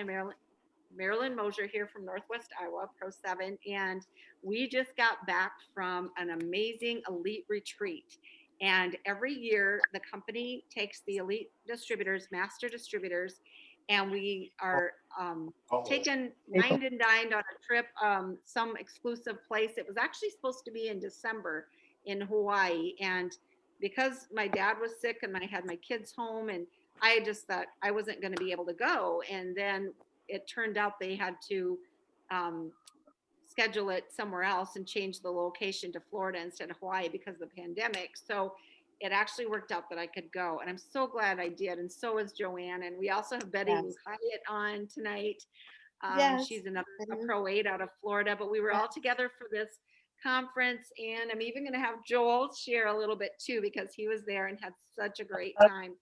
Marilyn Mosier here from Northwest Iowa, Pro 7, and we just got back from an amazing elite retreat. And every year, the company takes the elite distributors, master distributors, and we are taken, wined and dined on a trip, some exclusive place. It was actually supposed to be in December in Hawaii. And because my dad was sick and I had my kids home, and I just thought I wasn't going to be able to go. And then it turned out they had to um, schedule it somewhere else and change the location to Florida instead of Hawaii because of the pandemic. So it actually worked out that I could go. And I'm so glad I did. And so is Joanne. And we also have Betty Yes. Hyatt on tonight. Yes. She's another It a is. Pro 8 out of Florida. But we were Yeah. all together for this conference. And I'm even going to have Joel share a little bit too, because he was there and had such a great time.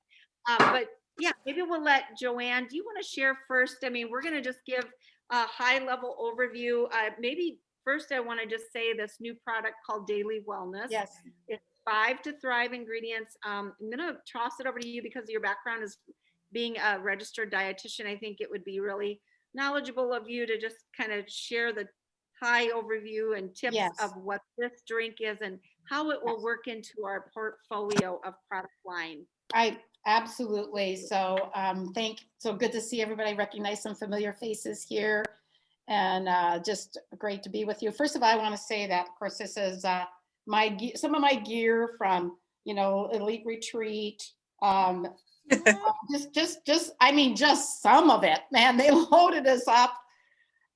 But yeah, maybe we'll let Joanne, do you want to share first? I mean, we're going to just give a high level overview. Maybe first, I want to just say this new product called Daily Wellness. Yes. It's 5 to Thrive ingredients. I'm going to toss it over to you because your background is being a registered dietitian. I think it would be really knowledgeable of you to just kind of share the high overview and tips of Yes. what this drink is and how it will Yes. work into our portfolio of product line. I absolutely. So so good to see everybody. Recognize some familiar faces here, and just great to be with you. First of all, I want to say that, of course, this is some of my gear from Elite Retreat. Um, I mean, just some of it, man. They loaded us up,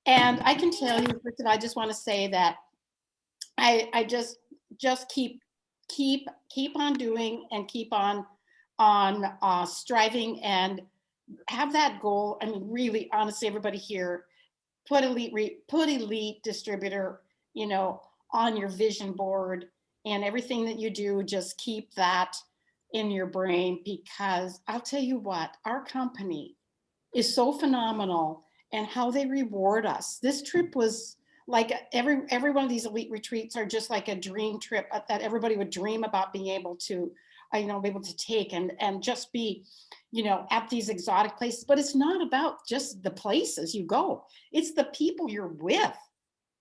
and I can tell you, first of all, I just want to say that I just keep on doing and keep on striving and have that goal. I mean, really, honestly, everybody here, put elite distributor, you know, on your vision board, and everything that you do, just keep that in your brain, because I'll tell you what, our company is so phenomenal, and how they reward us. This trip was like every one of these elite retreats are just like a dream trip that everybody would dream about being able to, be able to take and just be, at these exotic places. But it's not about just the places you go; it's the people you're with.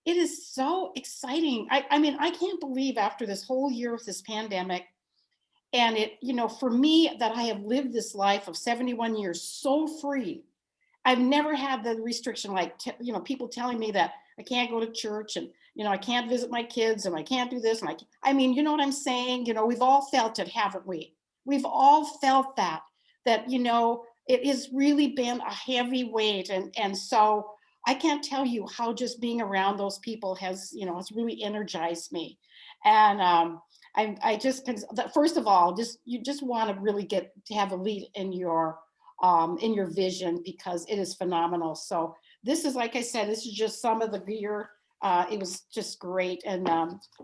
It is so exciting. I mean, I can't believe after this whole year of this pandemic, and for me, that I have lived this life of 71 years so free. I've never had the restriction, like, people telling me that I can't go to church, and, I can't visit my kids, and I can't do this. And I mean, you know what I'm saying? We've all felt it, haven't we? We've all felt that, it has really been a heavy weight. And so I can't tell you how just being around those people has really energized me. And I just, first of all, you just want to really get to have a lead in your vision, because it is phenomenal. So this is, like I said, this is just some of the gear. It was just great, and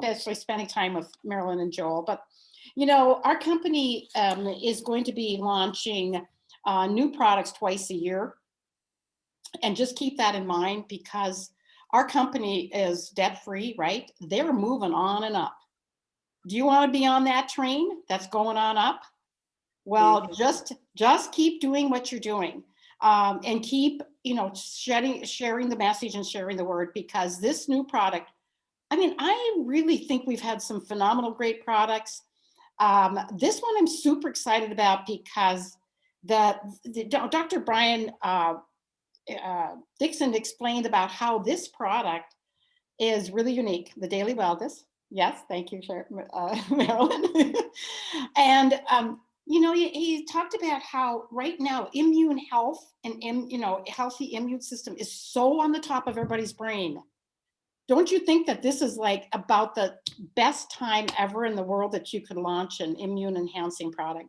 especially spending time with Marilyn and Joel. But our company is going to be launching new products twice a year, and just keep that in mind, because our company is debt free, right? They're moving on and up. Do you want to be on that train that's going on up? Well, just keep doing what you're doing, and keep sharing the message and sharing the word, because this new product, I mean, I really think we've had some phenomenal, great products. This one I'm super excited about, because Dr. Brian Dixon explained about how this product is really unique. The Daily Wellness. Yes, thank you, Marilyn. And he talked about how right now immune health and healthy immune system is so on the top of everybody's brain. Don't you think that this is like about the best time ever in the world that you could launch an immune enhancing product?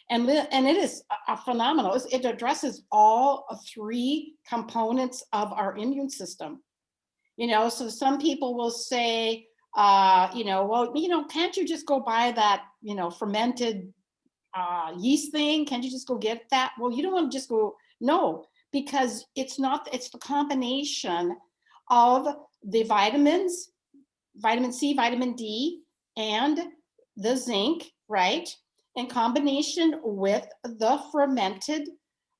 And it is a phenomenal. It addresses all 3 components of our immune system. So some people will say, well, can't you just go buy that, fermented yeast thing? Can't you just go get that? Well, you don't want to just go, no, because it's the combination of the vitamins, vitamin C, vitamin D, and the zinc, right? In combination with the fermented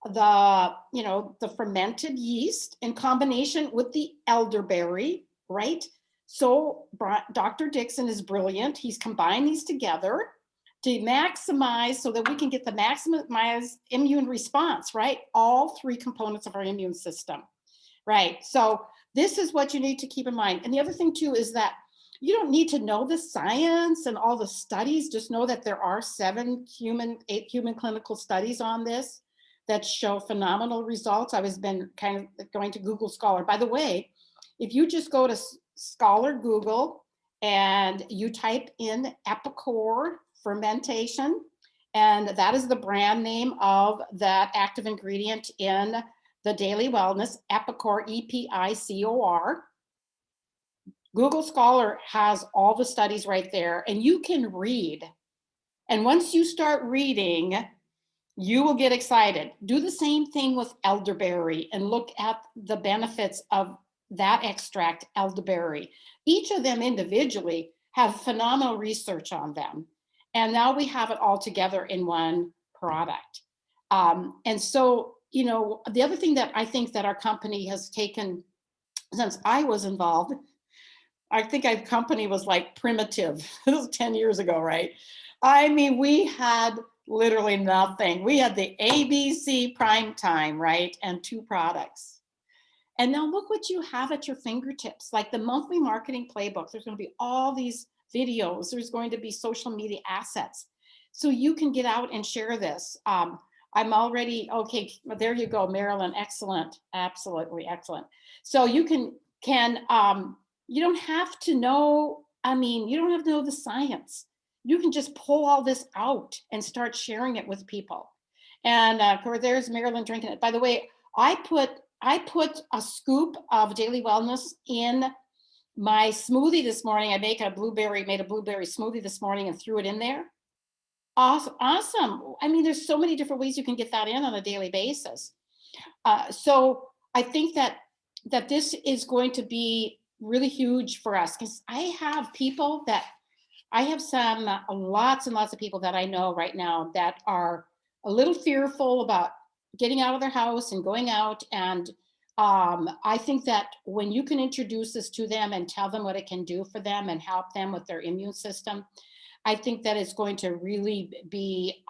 the fermented yeast in combination with the elderberry, right? So Dr. Dixon is brilliant. He's combined these together to maximize so that we can get the maximized immune response, right? All three components of our immune system, right? So this is what you need to keep in mind. And the other thing too is that you don't need to know the science and all the studies. Just know that there are 8 human clinical studies on this that show phenomenal results. I was been kind of going to Google Scholar. By the way, if you just go to Scholar Google and you type in Epicor fermentation, and that is the brand name of that active ingredient in the Daily Wellness, Epicor, E-P-I-C-O-R. Google Scholar has all the studies right there, and you can read. And once you start reading, you will get excited. Do the same thing with elderberry and look at the benefits of that extract, elderberry. Each of them individually have phenomenal research on them. And now we have it all together in one product. And so, the other thing that I think that our company has taken since I was involved, I think our company was like primitive. This was 10 years ago, right? I mean, we had literally nothing. We had the ABC prime time, right? And 2 products. And now look what you have at your fingertips, like the monthly marketing playbook. There's going to be all these videos. There's going to be social media assets. So you can get out and share this. I'm already, okay, there you go, Marilyn, excellent, absolutely excellent. So you can you don't have to know, you don't have to know the science. You can just pull all this out and start sharing it with people. And of course, there's Marilyn drinking it. By the way, I put a scoop of Daily Wellness in my smoothie this morning. I made a blueberry smoothie this morning and threw it in there. Awesome. I mean, there's so many different ways you can get that in on a daily basis. So I think that this is going to be really huge for us, because I have lots and lots of people that I know right now that are a little fearful about getting out of their house and going out. And I think that when you can introduce this to them and tell them what it can do for them and help them with their immune system, I think that it's going to really be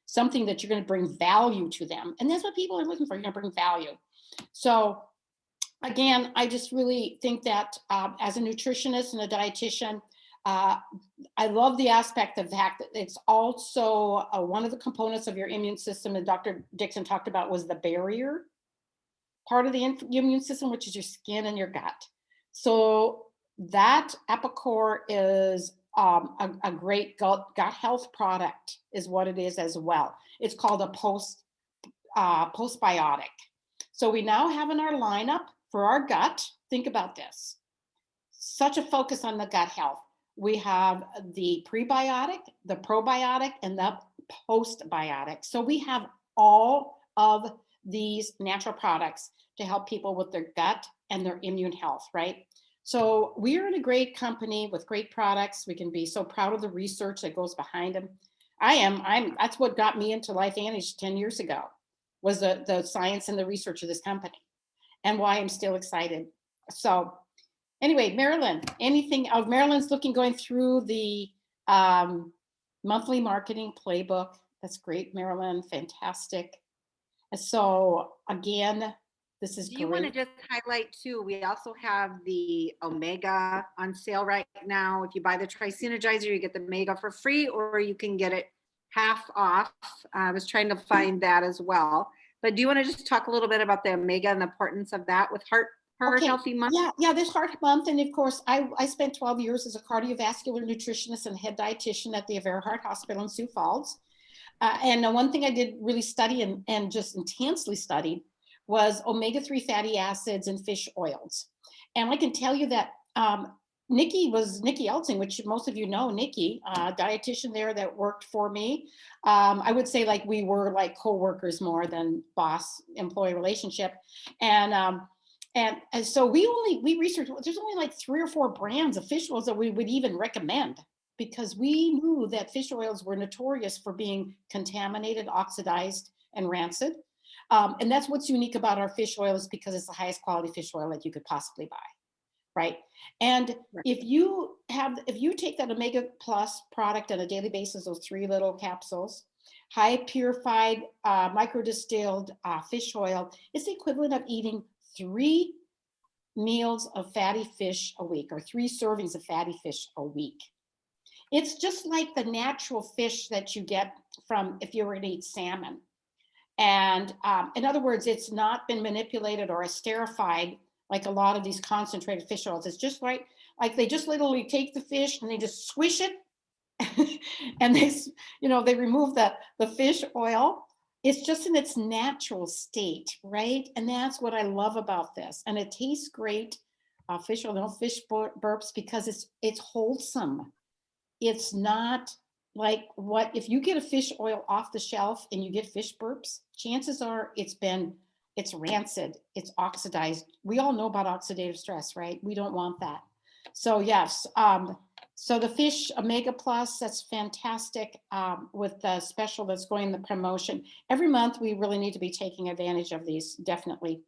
something that you're going to bring value to them. And that's what people are looking for. You're going to bring value. So again, I just really think that as a nutritionist and a dietitian, I love the aspect of the fact that it's also one of the components of your immune system that Dr. Dixon talked about was the barrier part of the immune system, which is your skin and your gut. So that Epicor is a great gut health product, is what it is as well. It's called a postbiotic. So we now have in our lineup for our gut, think about this, such a focus on the gut health. We have the prebiotic, the probiotic, and the postbiotic. So we have all of these natural products to help people with their gut and their immune health, right? So we're in a great company with great products. We can be so proud of the research that goes behind them. That's what got me into LifeVantage 10 years ago, was the science and the research of this company, and why I'm still excited. So anyway, Marilyn, Marilyn's going through the monthly marketing playbook. That's great, Marilyn, fantastic. And so again, this is Do you want to great. just highlight too, we also have the Omega on sale right now. If you buy the Tri-Synergizer, you get the Omega for free, or you can get it half off. I was trying to find that as well. But do you want to just talk a little bit about the Omega and the importance of that with Heart Healthy Month? Yeah, this Heart Month. And of course, I spent 12 years as a cardiovascular nutritionist and head dietitian at the Avera Heart Hospital in Sioux Falls. And the one thing I did really study and just intensely studied was omega-3 fatty acids and fish oils. And I can tell you that Nikki Eltsing, which most of you know, Nikki, dietitian there that worked for me. I would say like we were like co-workers more than boss-employee relationship. And so we researched, there's only like 3 or 4 brands of fish oils that we would even recommend, because we knew that fish oils were notorious for being contaminated, oxidized, and rancid. And that's what's unique about our fish oil, is because it's the highest quality fish oil that you could possibly buy, right? And Right. if you take that Omega Plus product on a daily basis, those 3 little capsules, high purified, micro distilled fish oil, it's the equivalent of eating 3 meals of fatty fish a week, or 3 servings of fatty fish a week. It's just like the natural fish that you get from if you were to eat salmon. And in other words, it's not been manipulated or esterified like a lot of these concentrated fish oils. It's just like they just literally take the fish and they just squish it and they remove the fish oil. It's just in its natural state, right? And that's what I love about this. And it tastes great. Fish oil, no fish burps, because it's wholesome. It's not like if you get a fish oil off the shelf and you get fish burps, chances are it's rancid, it's oxidized. We all know about oxidative stress, right? We don't want that. So yes, so the fish Omega Plus, that's fantastic, with the special that's going, the promotion. Every month we really need to be taking advantage of these, definitely,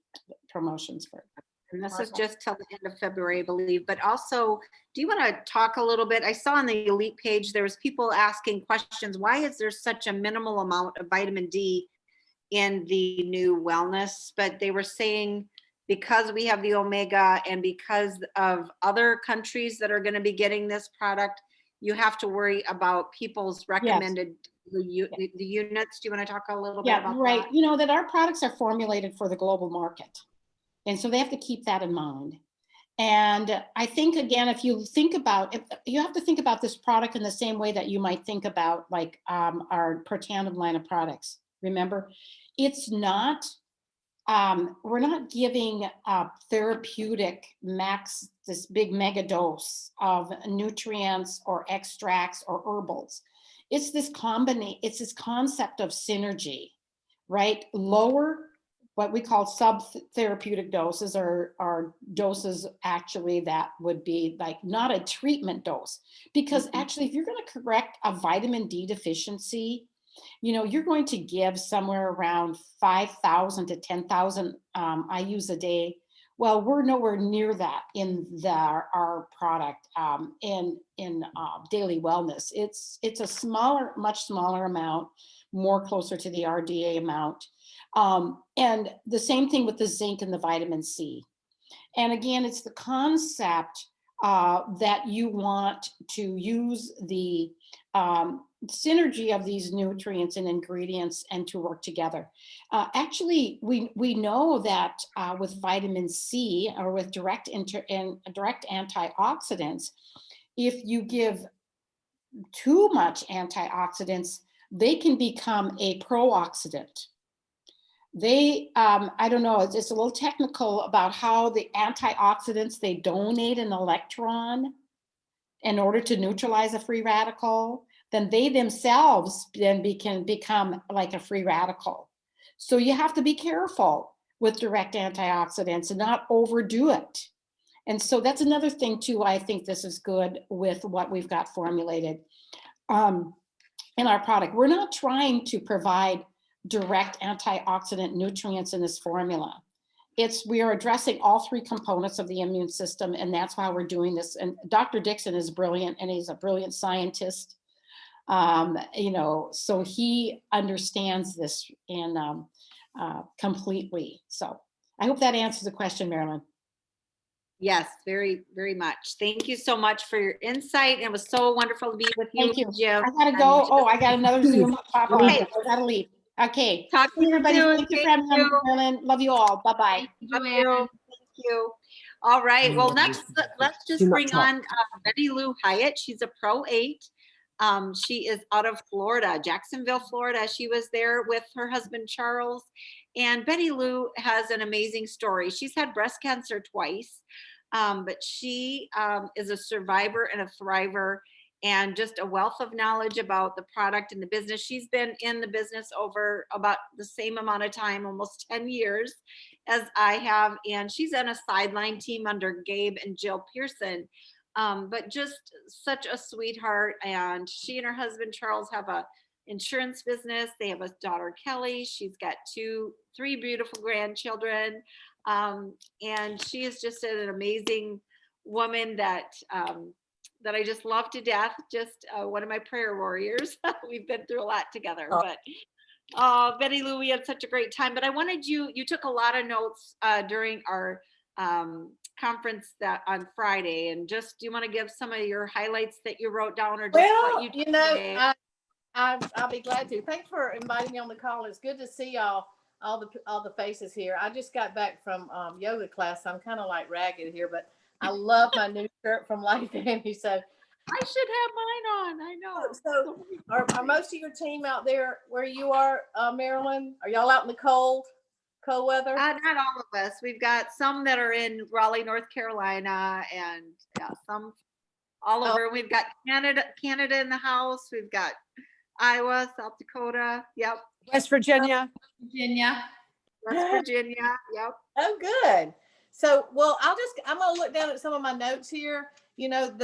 promotions for. And this is just till the end of February, I believe. But also, do you want to talk a little bit? I saw on the Elite page, there was people asking questions. Why is there such a minimal amount of vitamin D in the new wellness? But they were saying because we have the Omega and because of other countries that are going to be getting this product, you have to worry about people's recommended the units. Do you want to talk a little bit about right. that? You know that our products are formulated for the global market. And so they have to keep that in mind. And I think, again, if you have to think about this product in the same way that you might think about like our Protandim line of products. Remember, it's not, we're not giving therapeutic this big mega dose of nutrients or extracts or herbals. It's this concept of synergy, right? Lower, what we call sub-therapeutic doses, are doses actually that would be like not a treatment dose. Because actually, if you're going to correct a vitamin D deficiency, you're going to give somewhere around 5,000 to 10,000 IUs a day. Well, we're nowhere near that in our product in daily wellness. It's a much smaller amount, more closer to the RDA amount. And the same thing with the zinc and the vitamin C. And again, it's the concept that you want to use the synergy of these nutrients and ingredients and to work together. Actually, we know that with vitamin C, or with direct antioxidants, if you give too much antioxidants, they can become a pro-oxidant. I don't know, it's a little technical about how the antioxidants, they donate an electron in order to neutralize a free radical, then they themselves can become like a free radical. So you have to be careful with direct antioxidants and not overdo it. And so that's another thing too. I think this is good with what we've got formulated in our product. We're not trying to provide direct antioxidant nutrients in this formula. We are addressing all 3 components of the immune system, and that's why we're doing this. And Dr. Dixon is brilliant, and he's a brilliant scientist. So he understands this completely. So I hope that answers the question, Marilyn. Yes, very, very much. Thank you so much for your insight. It was so wonderful to be with you, Thank you. Jim. I gotta go. Oh, I got another Zoom pop on. Okay. I gotta leave. Okay. Talk to See you everybody. soon. Thank you for Thank having me, you. Marilyn. Love you all. Bye-bye. Thank you, Love Joanne. you. Thank you. All right. Well, next, let's just bring on Betty Lou Hyatt. She's a Pro 8. She is out of Florida, Jacksonville, Florida. She was there with her husband, Charles. And Betty Lou has an amazing story. She's had breast cancer twice, but she is a survivor and a thriver, and just a wealth of knowledge about the product and the business. She's been in the business over about the same amount of time, almost 10 years as I have. And she's on a sideline team under Gabe and Jill Pearson. But just such a sweetheart. And she and her husband, Charles, have a insurance business. They have a daughter, Kelly. She's got three beautiful grandchildren. And she is just an amazing woman that I just love to death. Just one of my prayer warriors. We've been through a lot together, but Betty Lou, we had such a great time. But I wanted you took a lot of notes during our conference that on Friday, and just do you want to give some of your highlights that you wrote down, or just Well, what you did today? I'll be glad to. Thanks for inviting me on the call. It's good to see y'all, all the faces here. I just got back from yoga class. So I'm kind of like ragged here, but I love my new shirt from Life Annie. So I should have mine on. I know. So are most of your team out there where you are, Marilyn? Are y'all out in the cold weather? Not all of us. We've got some that are in Raleigh, North Carolina, and some all over. We've got Canada in the house. We've got Iowa, South Dakota. Yep. West Virginia. West Virginia. Yep. Oh, good. So, well, I'm going to look down at some of my notes here. You know,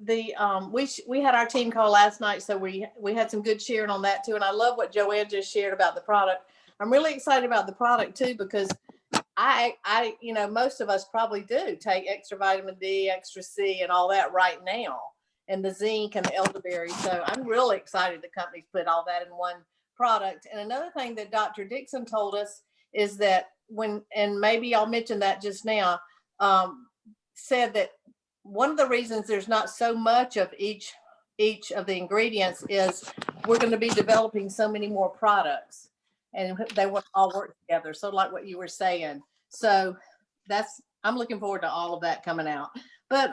we had our team call last night, so we had some good sharing on that too. And I love what Joanne just shared about the product. I'm really excited about the product too, because I most of us probably do take extra vitamin D, extra C, and all that right now, and the zinc and the elderberry. So I'm really excited the company's put all that in one product. And another thing that Dr. Dixon told us is that and maybe y'all mentioned that just now, said that one of the reasons there's not so much of each of the ingredients is we're going to be developing so many more products, and they will all work together. So like what you were saying. So I'm looking forward to all of that coming out. But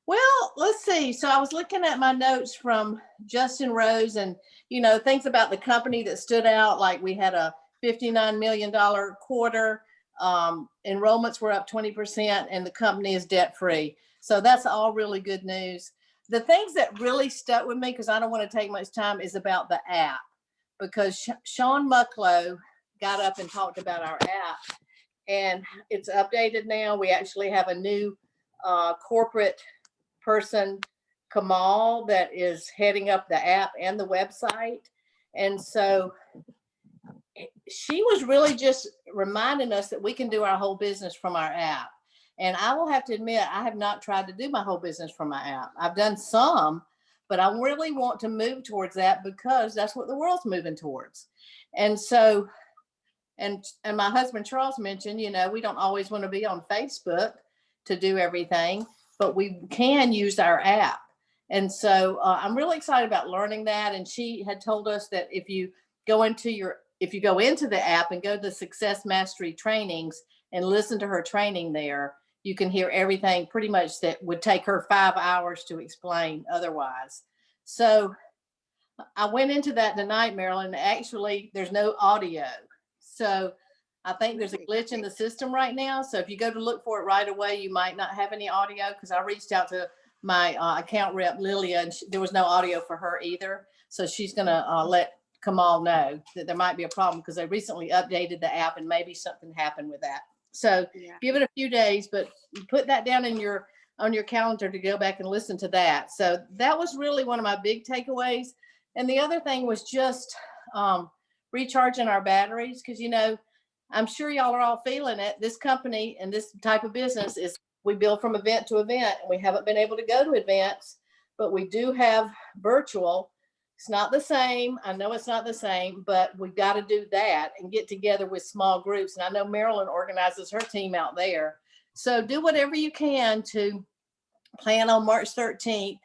well, let's see. So I was looking at my notes from Justin Rose, and things about the company that stood out. Like we had a $59 million quarter. Enrollments were up 20%, and the company is debt free. So that's all really good news. The things that really stuck with me, because I don't want to take much time, is about the app, because Sean Mucklow got up and talked about our app, and it's updated now. We actually have a new corporate person, Kamal, that is heading up the app and the website. And so she was really just reminding us that we can do our whole business from our app. And I will have to admit, I have not tried to do my whole business from my app. I've done some, but I really want to move towards that, because that's what the world's moving towards. And so, and my husband Charles mentioned, we don't always want to be on Facebook to do everything, but we can use our app. And so I'm really excited about learning that. And she had told us that if you go into the app and go to the Success Mastery trainings and listen to her training there, you can hear everything pretty much that would take her 5 hours to explain otherwise. So I went into that tonight, Marilyn. Actually, there's no audio. So I think there's a glitch in the system right now. So if you go to look for it right away, you might not have any audio, because I reached out to my account rep, Lilia, and there was no audio for her either. So she's going to let Kamal know that there might be a problem, because they recently updated the app and maybe something happened with that. So give it a few days, but put that down on your calendar to go back and listen to that. So that was really one of my big takeaways. And the other thing was just recharging our batteries, because I'm sure y'all are all feeling it. This company and this type of business is, we build from event to event, and we haven't been able to go to events, but we do have virtual. It's not the same. I know it's not the same, but we've got to do that and get together with small groups. And I know Marilyn organizes her team out there. So do whatever you can to plan on March 13th.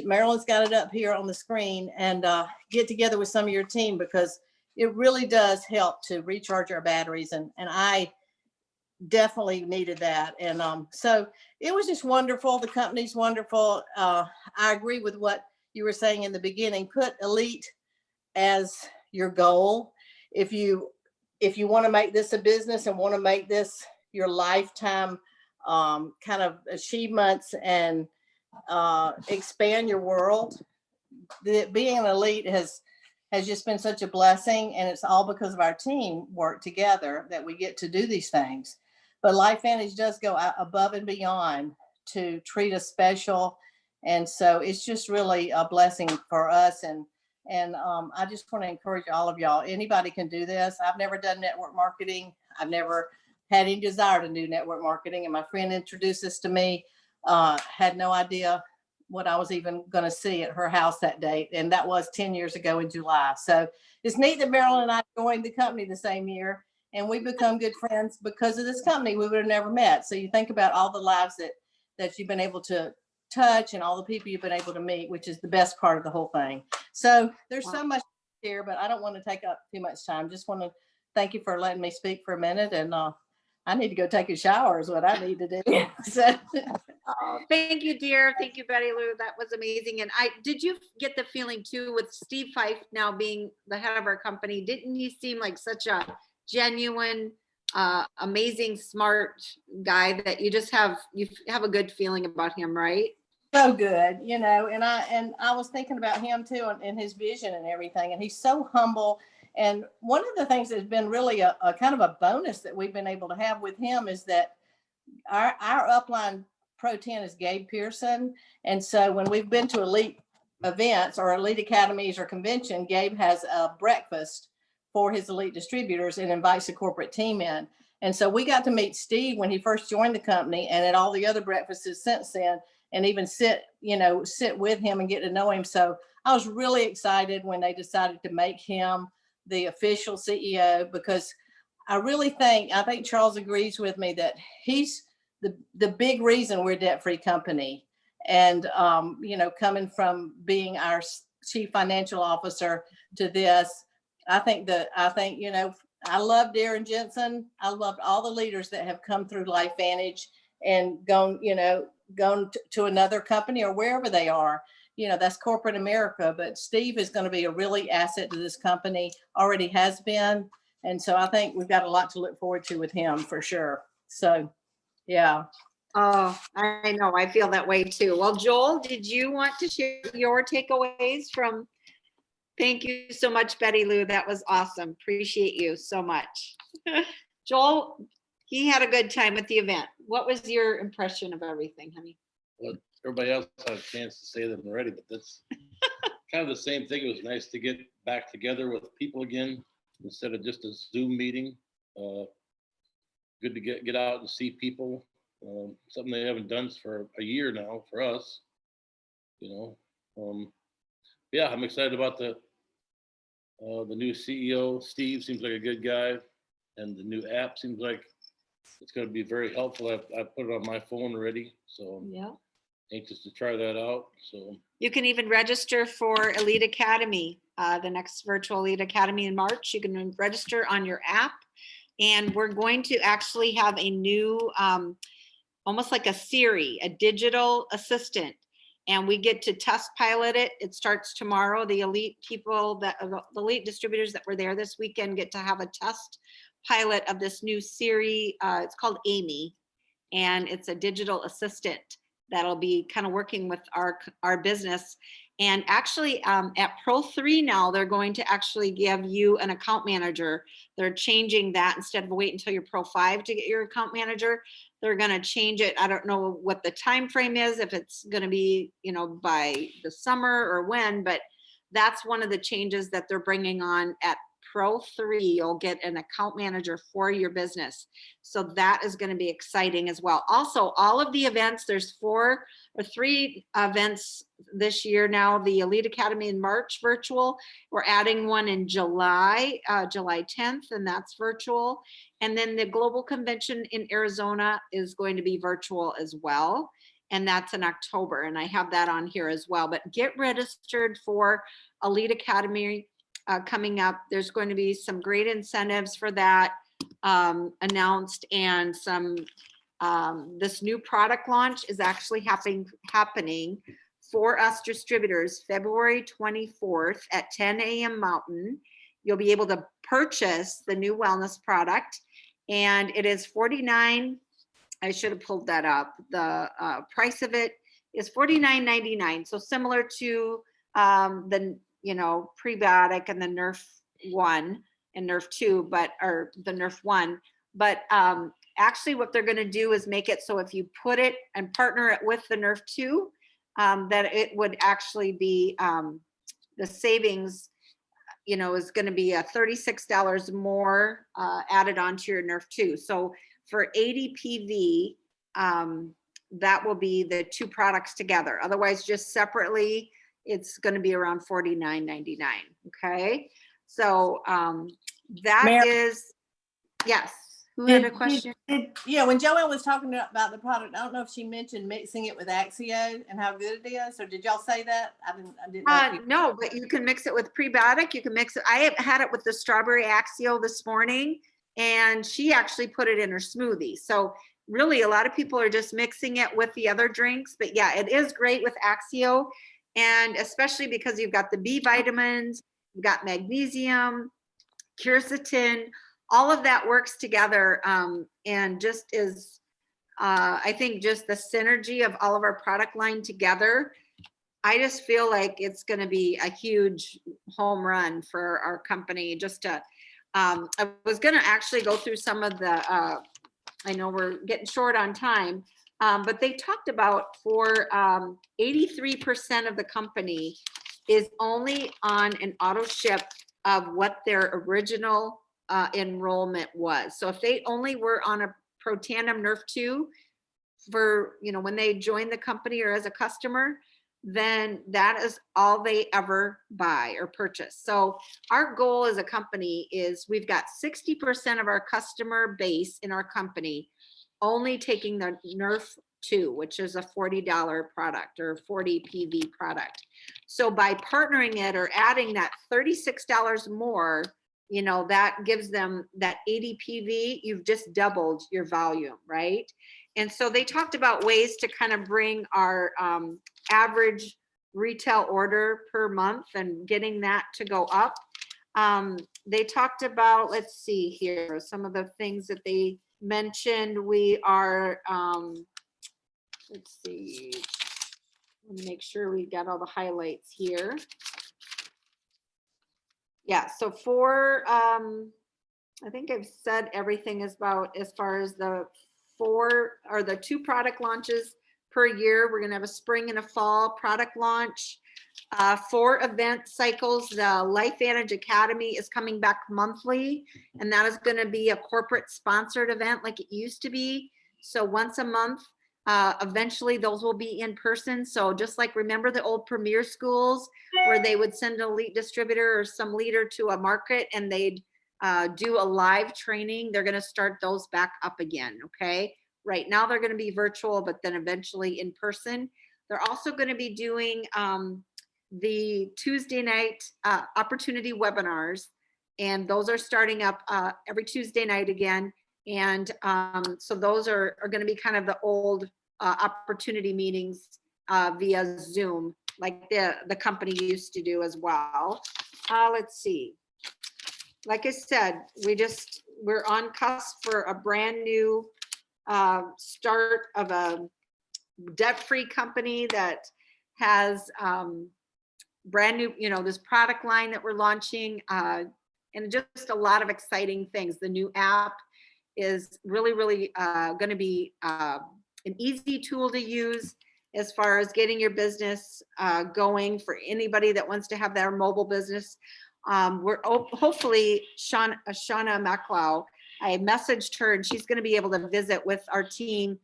Marilyn's got it up here on the screen, and get together with some of your team, because it really does help to recharge our batteries. And I definitely needed that. And so it was just wonderful. The company's wonderful. I agree with what you were saying in the beginning. Put elite as your goal. If you want to make this a business and want to make this your lifetime kind of achievements and expand your world, being an elite has just been such a blessing, and it's all because of our team work together that we get to do these things. But LifeVantage does go above and beyond to treat us special, and so it's just really a blessing for us, and And I just want to encourage all of y'all, anybody can do this. I've never done network marketing. I've never had any desire to do network marketing. And my friend introduced this to me, had no idea what I was even going to see at her house that day. And that was 10 years ago in July. So it's neat that Marilyn and I joined the company the same year, and we become good friends because of this company. We would have never met. So you think about all the lives that you've been able to touch and all the people you've been able to meet, which is the best part of the whole thing. So there's so much here, but I don't want to take up too much time. Just want to thank you for letting me speak for a minute. And I need to go take a shower is what I need to do. So, thank you, dear. Thank you, Betty Lou. That was amazing. And did you get the feeling too with Steve Fife now being the head of our company? Didn't he seem like such a genuine, amazing, smart guy that you have a good feeling about him, right? So good, you know, and I was thinking about him too and his vision and everything. And he's so humble. And one of the things that's been really a kind of a bonus that we've been able to have with him is that our upline Pro 10 is Gabe Pearson. And so when we've been to elite events or elite academies or convention, Gabe has a breakfast for his elite distributors and invites the corporate team in. And so we got to meet Steve when he first joined the company, and at all the other breakfasts since then, and even sit with him and get to know him. So I was really excited when they decided to make him the official CEO, because I think Charles agrees with me that he's the big reason we're a debt-free company. And, coming from being our chief financial officer to this, I think, I loved Darren Jensen. I loved all the leaders that have come through LifeVantage and gone to another company or wherever they are. That's corporate America, but Steve is going to be a really asset to this company, already has been. And so I think we've got a lot to look forward to with him for sure. So, yeah. Oh, I know. I feel that way too. Well, Joel, did you want to share your takeaways from? Thank you so much, Betty Lou. That was awesome. Appreciate you so much. Joel, he had a good time at the event. What was your impression of everything, honey? Well, everybody else had a chance to say them already, but that's kind of the same thing. It was nice to get back together with people again instead of just a Zoom meeting. Good to get out and see people. Something they haven't done for a year now for us. Yeah, I'm excited about the new CEO. Steve seems like a good guy, and the new app seems like it's going to be very helpful. I put it on my phone already, so yeah, anxious to try that out. So you can even register for Elite Academy, the next virtual Elite Academy in March. You can register on your app, and we're going to actually have a new, almost like a Siri, a digital assistant. And we get to test pilot it. It starts tomorrow. The elite people, the elite distributors that were there this weekend get to have a test pilot of this new Siri. It's called Amy, and it's a digital assistant that'll be kind of working with our business. And actually at Pro 3 now, they're going to actually give you an account manager. They're changing that. Instead of wait until you're Pro 5 to get your account manager, they're going to change it. I don't know what the time frame is, if it's going to be, by the summer or when, but that's one of the changes that they're bringing on at Pro 3. You'll get an account manager for your business. So that is going to be exciting as well. Also, all of the events, there's 3 events this year now. The Elite Academy in March virtual. We're adding one in July 10th, and that's virtual. And then the Global Convention in Arizona is going to be virtual as well. And that's in October. And I have that on here as well. But get registered for Elite Academy coming up. There's going to be some great incentives for that announced, and some this new product launch is actually happening for us distributors February 24th at 10 a.m. Mountain. You'll be able to purchase the new wellness product, and it is $49. I should have pulled that up. The price of it is $49.99. So similar to the prebiotic and the Nerf 1 and Nerf 2, or the Nerf 1. But actually what they're going to do is make it so if you put it and partner it with the Nerf 2, that it would actually be the savings, is going to be a $36 more added onto your Nerf 2. So for 80 PV, that will be the two products together. Otherwise, just separately, it's going to be around $49.99. Okay. So that Mary? is, yes. Who had a question? Yeah, when Joanne was talking about the product, I don't know if she mentioned mixing it with Axio and how good it is, or did y'all say that? I didn't know. If you... No, but you can mix it with prebiotic. You can mix it. I have had it with the strawberry Axio this morning, and she actually put it in her smoothie. So really, a lot of people are just mixing it with the other drinks. But yeah, it is great with Axio, and especially because you've got the B vitamins, you've got magnesium, quercetin, all of that works together, and just is, I think, just the synergy of all of our product line together. I just feel like it's going to be a huge home run for our company. Just to, I was going to actually go through some of the, I know we're getting short on time, but they talked about for 83% of the company is only on an auto ship of what their original enrollment was. So if they only were on a Protandim Nerf 2 for, when they joined the company or as a customer, then that is all they ever buy or purchase. So our goal as a company is we've got 60% of our customer base in our company only taking the Nerf 2, which is a $40 product or 40 PV product. So by partnering it or adding that $36 more, that gives them that 80 PV, you've just doubled your volume, right? And so they talked about ways to kind of bring our average retail order per month and getting that to go up. They talked about, let's see here, some of the things that they mentioned. We are, let's see, let me make sure we got all the highlights here. Yeah, so for, I think I've said everything is about as far as the 2 product launches per year. We're going to have a spring and a fall product launch. 4 event cycles. The Life Advantage Academy is coming back monthly, and that is going to be a corporate sponsored event like it used to be. So once a month. Eventually those will be in person. So just like, remember the old premier schools where they would send an elite distributor or some leader to a market and they'd do a live training, they're going to start those back up again. Okay. Right now they're going to be virtual, but then eventually in person. They're also going to be doing the Tuesday night opportunity webinars, and those are starting up every Tuesday night again. And so those are going to be kind of the old opportunity meetings via Zoom, like the company used to do as well. Let's see. Like I said, we're on cusp for a brand new start of a debt-free company that has brand new, this product line that we're launching, and just a lot of exciting things. The new app is really, really going to be an easy tool to use as far as getting your business going for anybody that wants to have their mobile business. We're hopefully Shauna McLeod, I messaged her and she's going to be able to visit with our team.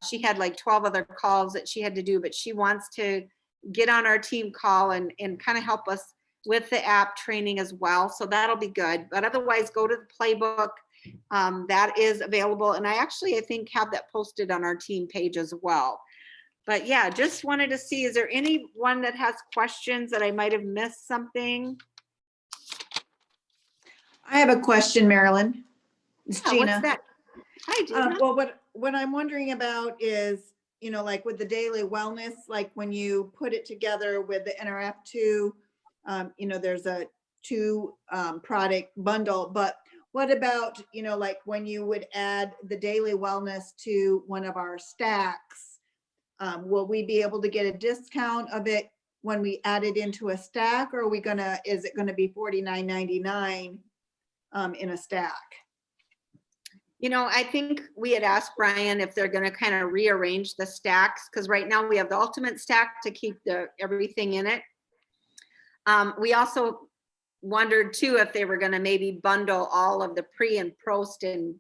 She had like 12 other calls that she had to do, but she wants to get on our team call and kind of help us with the app training as well. So that'll be good. But otherwise, go to the playbook. That is available. And I think have that posted on our team page as well. But yeah, just wanted to see, is there anyone that has questions that I might have missed something? I have a question, Marilyn. It's Yeah, Gina. what's that? Hi, Gina. Well, what I'm wondering about is, like with the daily wellness, like when you put it together with the NRF2, there's a 2 product bundle, but what about, like when you would add the daily wellness to one of our stacks, will we be able to get a discount of it when we add it into a stack, or is it gonna be $49.99 in a stack? I think we had asked Brian if they're going to kind of rearrange the stacks, because right now we have the ultimate stack to keep everything in it. We also wondered too if they were going to maybe bundle all of the pre and post and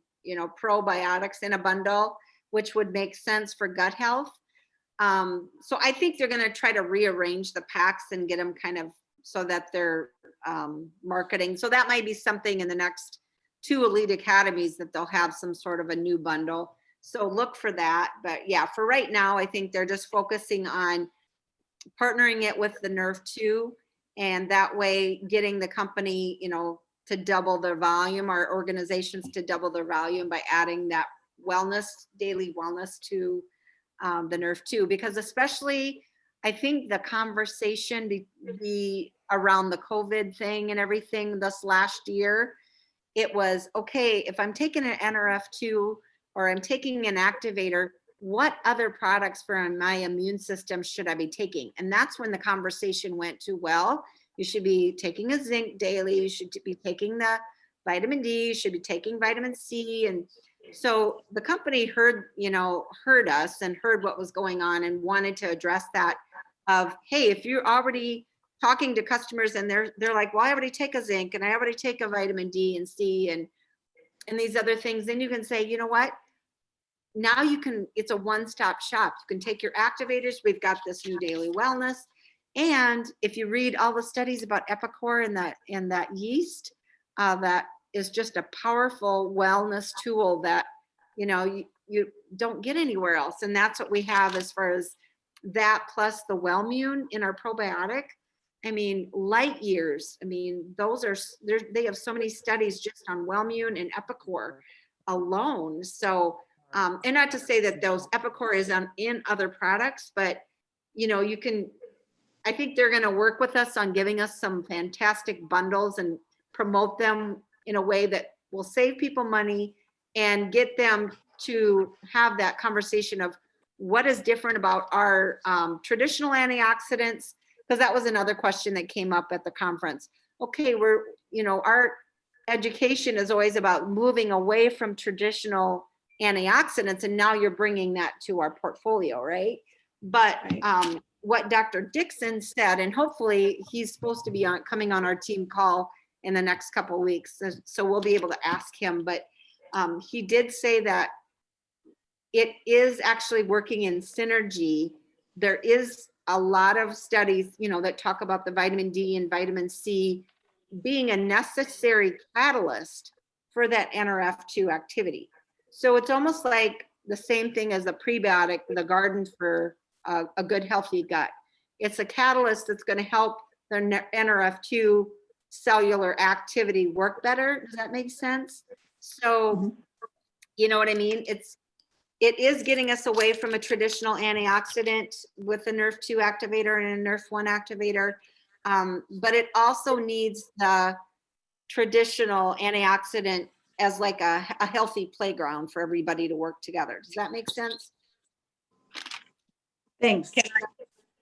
probiotics in a bundle, which would make sense for gut health. So I think they're going to try to rearrange the packs and get them kind of so that they're marketing. So that might be something in the next 2 elite academies that they'll have some sort of a new bundle. So look for that. But yeah, for right now, I think they're just focusing on partnering it with the Nerve 2, and that way getting the company, to double their volume, our organizations to double their volume by adding that daily wellness to the Nerve 2. Because especially, I think the conversation be around the COVID thing and everything this last year, it was, okay, if I'm taking an NRF2 or I'm taking an activator, what other products for my immune system should I be taking? And that's when the conversation went to, well, you should be taking a zinc daily, you should be taking the vitamin D, you should be taking vitamin C. And so the company heard us and heard what was going on and wanted to address that of, hey, if you're already talking to customers and they're like, well, I already take a zinc and I already take a vitamin D and C and these other things, then you can say, you know what? Now it's a one-stop shop. You can take your activators. We've got this new daily wellness. And if you read all the studies about Epicor and that yeast, that is just a powerful wellness tool that, you don't get anywhere else. And that's what we have as far as that plus the Wellmune in our probiotic. I mean, light years. I mean, they have so many studies just on Wellmune and Epicor alone. So, and not to say that those Epicor is in other products, but I think they're going to work with us on giving us some fantastic bundles and promote them in a way that will save people money and get them to have that conversation of what is different about our traditional antioxidants, because that was another question that came up at the conference. Okay, our education is always about moving away from traditional antioxidants, and now you're bringing that to our portfolio, right? But what Dr. Dixon said, and hopefully he's supposed to be coming on our team call in the next couple of weeks, so we'll be able to ask him, but he did say that it is actually working in synergy. There is a lot of studies, that talk about the vitamin D and vitamin C being a necessary catalyst for that NRF2 activity. So it's almost like the same thing as a prebiotic, the garden for a good, healthy gut. It's a catalyst that's going to help the NRF2 cellular activity work better. Does that make sense? So, you know what I mean? It is getting us away from a traditional antioxidant with a NRF2 activator and a NRF1 activator. But it also needs the traditional antioxidant as like a healthy playground for everybody to work together. Does that make sense? Thanks.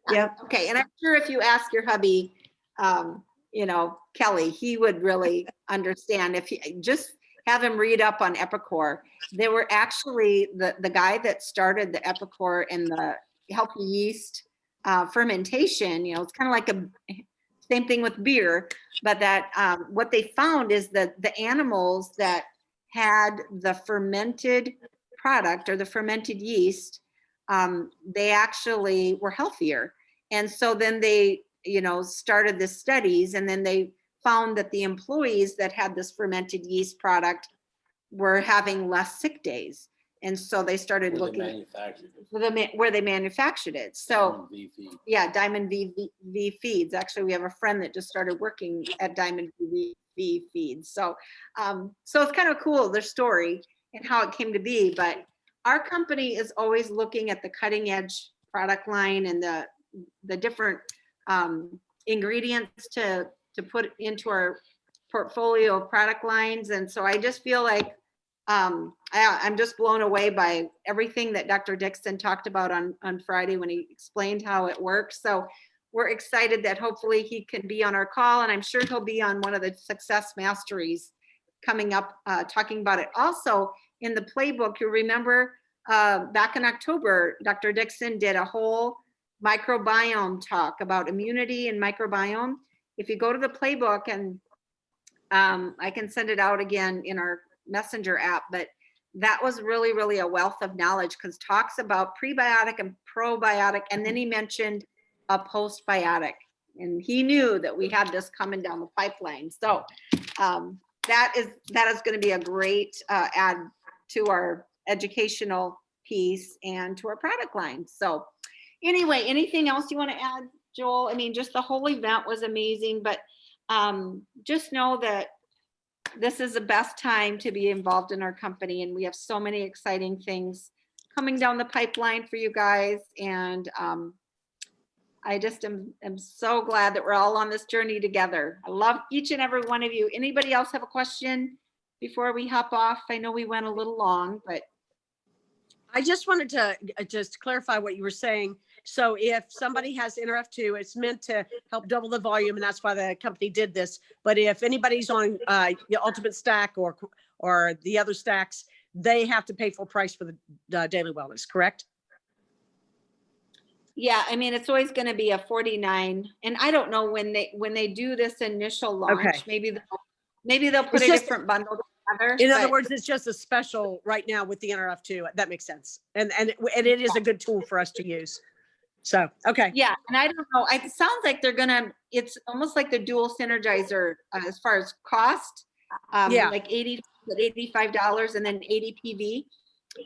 Yep. Okay, and I'm sure if you ask your hubby, Kelly, he would really understand. If you just have him read up on Epicor. They were actually the guy that started the Epicor and the healthy yeast fermentation. It's kind of like a same thing with beer, but that what they found is that the animals that had the fermented product or the fermented yeast, they actually were healthier. And so then they, started the studies, and then they found that the employees that had this fermented yeast product were having less sick days. And so they started looking where they manufactured it. So Diamond V Feeds. Actually, we have a friend that just started working at Diamond V Feeds. So it's kind of cool, their story and how it came to be. But our company is always looking at the cutting edge product line and the different ingredients to put into our portfolio of product lines. And so I just feel like I'm just blown away by everything that Dr. Dixon talked about on Friday when he explained how it works. So we're excited that hopefully he can be on our call, and I'm sure he'll be on one of the success masteries coming up, talking about it. Also in the playbook, you remember back in October, Dr. Dixon did a whole microbiome talk about immunity and microbiome. if you go to the playbook, and I can send it out again in our messenger app, but that was really, really a wealth of knowledge, because talks about prebiotic and probiotic, and then he mentioned a postbiotic, and he knew that we had this coming down the pipeline. So that is going to be a great add to our educational piece and to our product line. So anyway, anything else you want to add, Joel? I mean, just the whole event was amazing, but just know that this is the best time to be involved in our company, and we have so many exciting things coming down the pipeline for you guys. And I just am so glad that we're all on this journey together. I love each and every one of you. Anybody else have a question before we hop off? I know we went a little long, but I just wanted to just clarify what you were saying. So if somebody has NRF2, it's meant to help double the volume, and that's why the company did this. But if anybody's on the Ultimate Stack or the other stacks, they have to pay full price for the daily wellness, correct? yeah, I mean, it's always going to be a 49, and I don't know when they do this initial launch, Okay. maybe they'll put It's a just- different bundle together. In other but- words, it's just a special right now with the NRF2. That makes sense. And it is a good tool for us to use. So, okay. Yeah, and I don't know, it sounds like it's almost like the dual synergizer as far as cost. Yeah. Like $85 and then 80 PV.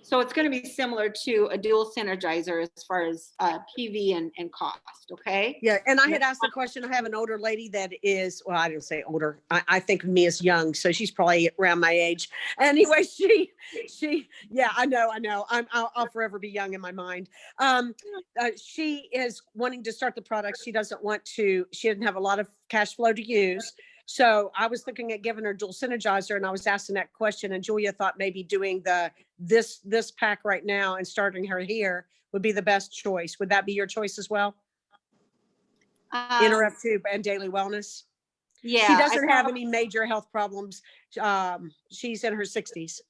So it's going to be similar to a dual synergizer as far as PV and cost, okay? Yeah, and I had asked the question. I have an older lady that is, well, I don't say older. I think of me as young, so she's probably around my age. Anyway, she, yeah, I know. I'll forever be young in my mind. She is wanting to start the product. She doesn't have a lot of cash flow to use. So I was looking at giving her dual synergizer, and I was asking that question, and Julia thought maybe doing this pack right now and starting her here would be the best choice. Would that be your choice as well? NRF2 and daily wellness. Yeah. She doesn't have any major health problems. She's in her 60s.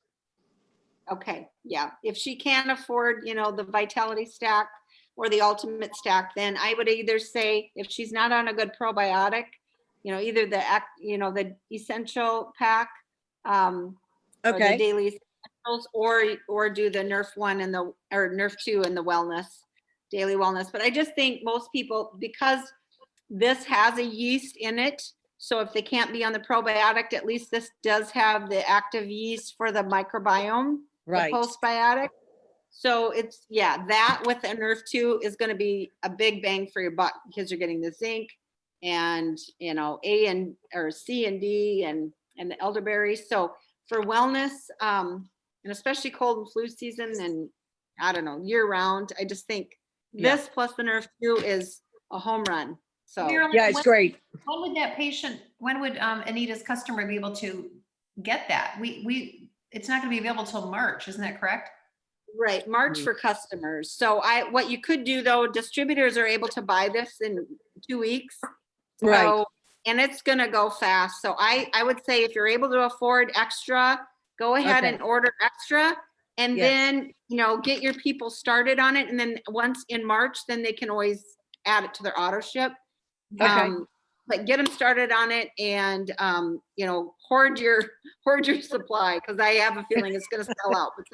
Okay, yeah. If she can't afford, the Vitality Stack or the Ultimate Stack, then I would either say, if she's not on a good probiotic, either the Essential Pack, or the Okay. Daily Essentials, or do the Nerf 1 or Nerf 2 and the Wellness, Daily Wellness. But I just think most people, because this has a yeast in it, so if they can't be on the probiotic, at least this does have the active yeast for the microbiome, Right. the postbiotic. So it's, that with a Nerf 2 is going to be a big bang for your buck, because you're getting the zinc and, A and or C and D and the elderberry. So for wellness, and especially cold and flu season, and I don't know, year round, I just think this plus the Nerf 2 is a home run. So Marilyn, Yeah, it's great. when would Anita's customer be able to get that? It's not going to be available till March, isn't that correct? right, March for customers. So what you could do though, distributors are able to buy this in 2 weeks. Right. So, and it's gonna go fast. So I would say if you're able to afford extra, go ahead Okay. and order extra, and Yes. then, get your people started on it. And then once in March, then they can always add it to their auto ship. Okay. But get them started on it, and, hoard your supply, because I have a feeling it's gonna sell out. But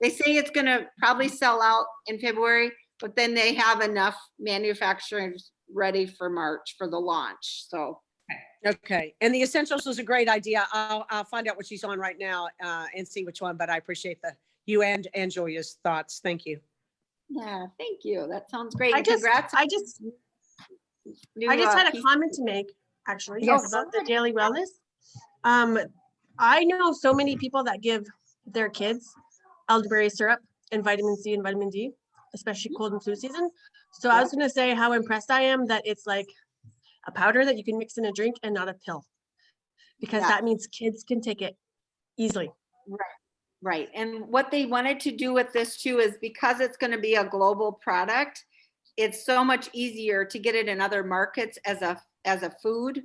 they say it's gonna probably sell out in February, but then they have enough manufacturers ready for March for the launch. So Okay. And the essentials was a great idea. I'll find out what she's on right now and see which one, but I appreciate you and Julia's thoughts. Thank you. yeah, thank you. That sounds great. I And just, congrats. I just, new, I just had a piece. comment to make, actually, Yes. about the daily wellness. I know so many people that give their kids elderberry syrup and vitamin C and vitamin D, especially cold and flu season. So I was gonna say how impressed I am that it's like a powder that you can mix in a drink and not a pill. Because Yeah. that means kids can take it easily. Right. And what they wanted to do with this too is, because it's going to be a global product, it's so much easier to get it in other markets as a food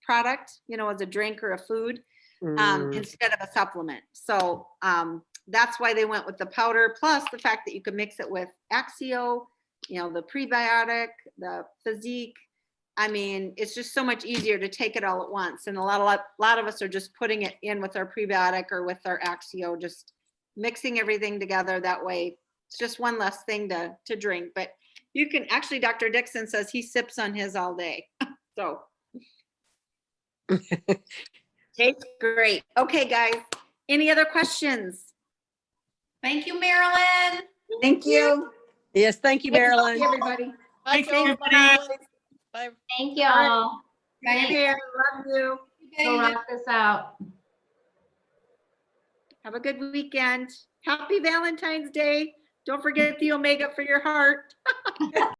product, as a drink or a food, instead of a supplement. So that's why they went with the powder, plus the fact that you could mix it with Axio, the prebiotic, the physique, I mean, it's just so much easier to take it all at once. And a lot of us are just putting it in with our prebiotic or with our Axio, just mixing everything together that way. It's just one less thing to drink, but you can actually, Dr. Dixon says he sips on his all day. So tastes great. Okay, guys, any other questions? Thank you, Marilyn. Thank you. Yes, thank you, Marilyn. Everybody. Bye, Thanks, Joel. everybody. Bye. Thank y'all. Take care. Love you. Go rock this out. Have a good weekend. Happy Valentine's Day. Don't forget the omega for your heart.